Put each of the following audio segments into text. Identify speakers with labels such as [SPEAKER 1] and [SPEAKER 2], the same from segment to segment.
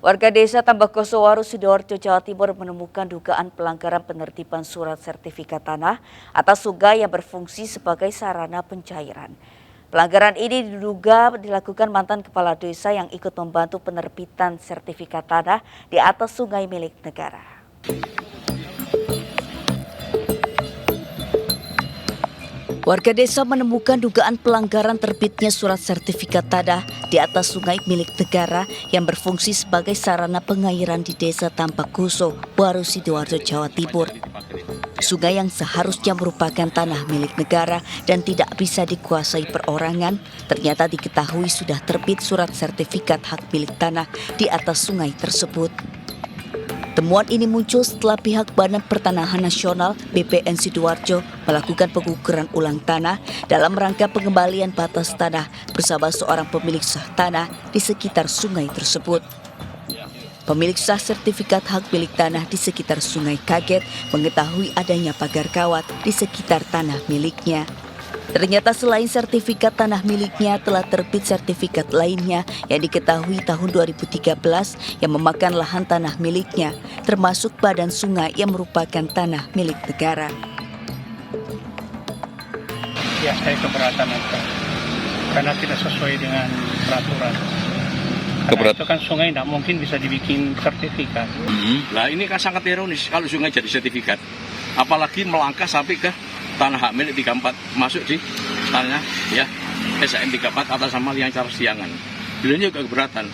[SPEAKER 1] Warga desa Tambakosowaro, Sidoarjo, Jawa Timur menemukan dugaan pelanggaran penertiban surat sertifikat tanah atas sungai yang berfungsi sebagai sarana pencairan. Pelanggaran ini diduga dilakukan mantan kepala desa yang ikut membantu penerbitan sertifikat tanah di atas sungai milik negara. Warga desa menemukan dugaan pelanggaran terbitnya surat sertifikat tanah di atas sungai milik negara yang berfungsi sebagai sarana pengairan di desa Tambakkoso, Waru, Sidoarjo, Jawa Timur. Sungai yang seharusnya merupakan tanah milik negara dan tidak bisa dikuasai perorangan, ternyata diketahui sudah terbit surat sertifikat hak milik tanah di atas sungai tersebut. Temuan ini muncul setelah pihak Badan Pertanahan Nasional BPN Sidoarjo melakukan pengukuran ulang tanah dalam rangka pengembalian batas tanah bersama seorang pemilik sah tanah di sekitar sungai tersebut. Pemilik sah sertifikat hak milik tanah di sekitar sungai kaget mengetahui adanya pagar kawat di sekitar tanah miliknya. Ternyata selain sertifikat tanah miliknya telah terbit sertifikat lainnya yang diketahui tahun 2013 yang memakan lahan tanah miliknya, termasuk badan sungai yang merupakan tanah milik negara.
[SPEAKER 2] Ya, saya keberatan itu karena tidak sesuai dengan peraturan. Karena itu kan sungai tidak mungkin bisa dibikin sertifikat.
[SPEAKER 3] Nah ini kan sangat ironis kalau sungai jadi sertifikat, apalagi melangkah sampai ke tanah hak milik 34 masuk di tanah ya SHM 34 atas nama Liang Charles Siangan. Beliau juga keberatan.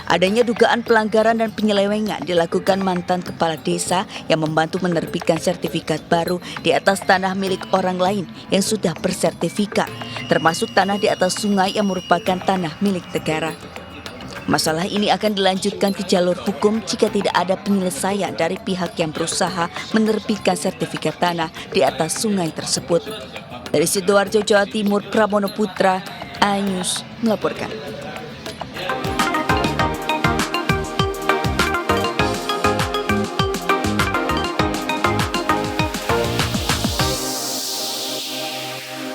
[SPEAKER 1] Adanya dugaan pelanggaran dan penyelewengan dilakukan mantan kepala desa yang membantu menerbitkan sertifikat baru di atas tanah milik orang lain yang sudah bersertifikat, termasuk tanah di atas sungai yang merupakan tanah milik negara. Masalah ini akan dilanjutkan ke jalur hukum jika tidak ada penyelesaian dari pihak yang berusaha menerbitkan sertifikat tanah di atas sungai tersebut. Dari Sidoarjo, Jawa Timur, Pramono Putra, iNews melaporkan.